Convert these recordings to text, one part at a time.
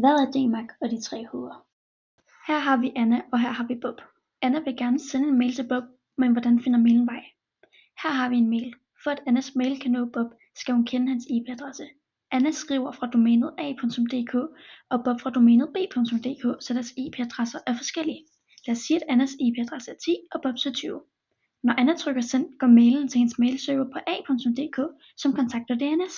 Hvad er DMARC og de 3 H'er? Her har vi Anna, og her har vi Bob. Anna vil gerne sende en mail til Bob, men hvordan finder mailen vej? Her har vi en mail. For at Annas mail kan nå Bob, skal hun kende hans IP-adresse. Anna skriver fra domænet a.dk og Bob fra domænet b.dk, så deres IP-adresser er forskellige. Lad os sige, at Annas IP-adresse er 10 og Bobs er 20. Når Anna trykker send, går mailen til hendes mailserver på a.dk, som kontakter DNS.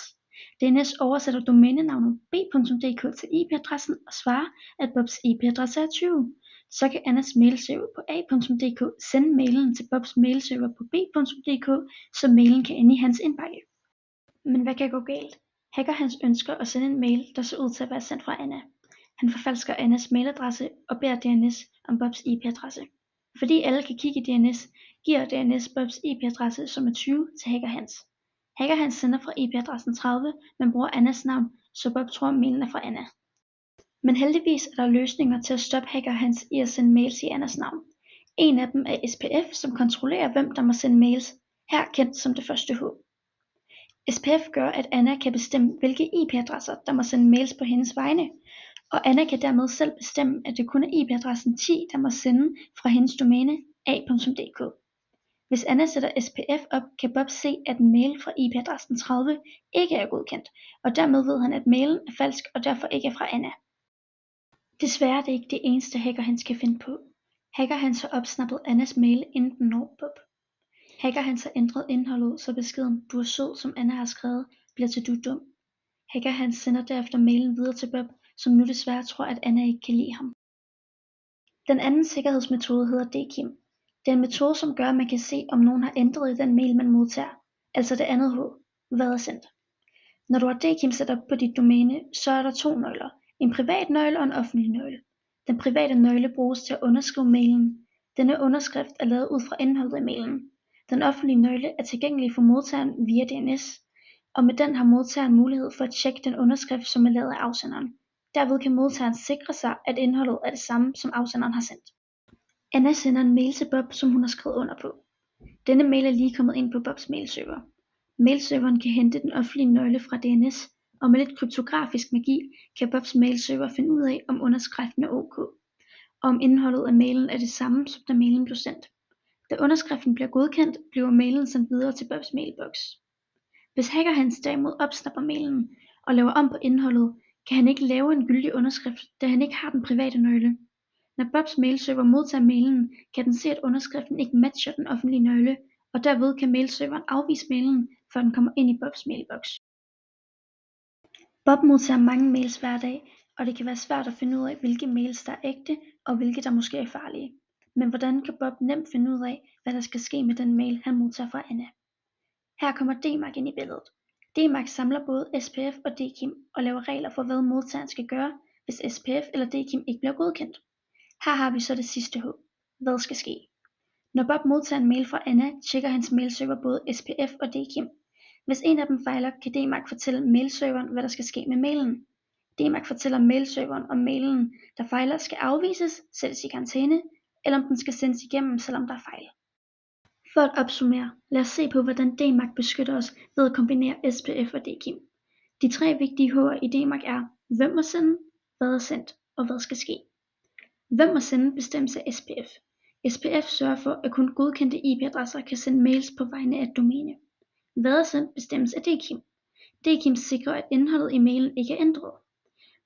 DNS oversætter domænenavnet b.dk til IP-adressen og svarer, at Bobs IP-adresse er 20. Så kan Annas mailserver på a.dk sende mailen til Bobs mailserver på b.dk, så mailen kan ende i hans indbakke. Men hvad kan gå galt? Hacker hans ønsker at sende en mail, der ser ud til at være sendt fra Anna. Han forfalsker Annas mailadresse og beder DNS om Bobs IP-adresse. Fordi alle kan kigge i DNS, giver DNS Bobs IP-adresse, som er 20, til hacker hans. Hacker hans sender fra IP-adressen 30, men bruger Annas navn, så Bob tror mailen er fra Anna. Men heldigvis er der løsninger til at stoppe hacker hans i at sende mails i Annas navn. En af dem er SPF, som kontrollerer hvem der må sende mails, her kendt som det første H. SPF gør, at Anna kan bestemme hvilke IP-adresser der må sende mails på hendes vegne, og Anna kan dermed selv bestemme, at det kun er IP-adressen 10 der må sende fra hendes domæne a.dk. Hvis Anna sætter SPF op, kan Bob se, at en mail fra IP-adressen 30 ikke er godkendt, og dermed ved han, at mailen er falsk og derfor ikke er fra Anna. Desværre er det ikke det eneste hacker hans kan finde på. Hacker hans har opsnappet Annas mail, inden den når Bob. Hacker hans har ændret indholdet, så beskeden "du er sød", som Anna har skrevet, bliver til "du er dum". Hacker hans sender derefter mailen videre til Bob, som nu desværre tror, at Anna ikke kan lide ham. Den anden sikkerhedsmetode hedder DKIM. Det er en metode, som gør, at man kan se, om nogen har ændret i den mail, man modtager, altså det andet H, hvad er sendt. Når du har DKIM sat op på dit domæne, så er der 2 nøgler, en privat nøgle og en offentlig nøgle. Den private nøgle bruges til at underskrive mailen. Denne underskrift er lavet ud fra indholdet i mailen. Den offentlige nøgle er tilgængelig for modtageren via DNS, og med den har modtageren mulighed for at tjekke den underskrift, som er lavet af afsenderen. Derved kan modtageren sikre sig, at indholdet er det samme, som afsenderen har sendt. Anna sender en mail til Bob, som hun har skrevet under på. Denne mail er lige kommet ind på Bobs mailserver. Mailserveren kan hente den offentlige nøgle fra DNS, og med lidt kryptografisk magi kan Bobs mailserver finde ud af, om underskriften er OK, og om indholdet af mailen er det samme, som da mailen blev sendt. Da underskriften bliver godkendt, bliver mailen sendt videre til Bobs mailbox. Hvis hacker hans derimod opsnapper mailen og laver om på indholdet, kan han ikke lave en gyldig underskrift, da han ikke har den private nøgle. Når Bobs mailserver modtager mailen, kan den se, at underskriften ikke matcher den offentlige nøgle, og derved kan mailserveren afvise mailen, før den kommer ind i Bobs mailbox. Bob modtager mange mails hver dag, og det kan være svært at finde ud af, hvilke mails der er ægte, og hvilke der måske er farlige. Men hvordan kan Bob nemt finde ud af, hvad der skal ske med den mail, han modtager fra Anna? Her kommer DMARC ind i billedet. DMARC samler både SPF og DKIM og laver regler for, hvad modtageren skal gøre, hvis SPF eller DKIM ikke bliver godkendt. Her har vi så det sidste H. Hvad skal ske? Når Bob modtager en mail fra Anna, tjekker hans mailserver både SPF og DKIM. Hvis en af dem fejler, kan DMARC fortælle mailserveren, hvad der skal ske med mailen. DMARC fortæller mailserveren, om mailen, der fejler, skal afvises, sættes i karantæne, eller om den skal sendes igennem, selvom der er fejl. For at opsummere, lad os se på, hvordan DMARC beskytter os ved at kombinere SPF og DKIM. De 3 vigtige H'er i DMARC er, hvem må sende, hvad er sendt, og hvad skal ske. Hvem må sende bestemmes af SPF. SPF sørger for, at kun godkendte IP-adresser kan sende mails på vegne af et domæne. Hvad er sendt bestemmes af DKIM. DKIM sikrer, at indholdet i mailen ikke er ændret.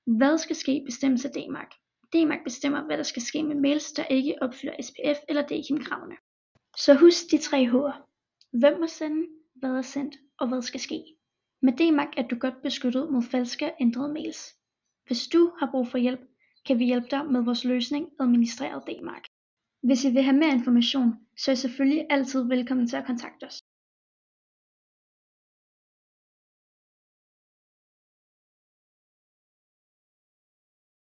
Hvad skal ske bestemmes af DMARC. DMARC bestemmer, hvad der skal ske med mails, der ikke opfylder SPF eller DKIM-kravene. Så husk de 3 H'er. Hvem må sende, hvad er sendt, og hvad skal ske. Med DMARC er du godt beskyttet mod falske og ændrede mails. Hvis du har brug for hjælp, kan vi hjælpe dig med vores løsning administreret DMARC. Hvis I vil have mere information, så er I selvfølgelig altid velkommen til at kontakte os.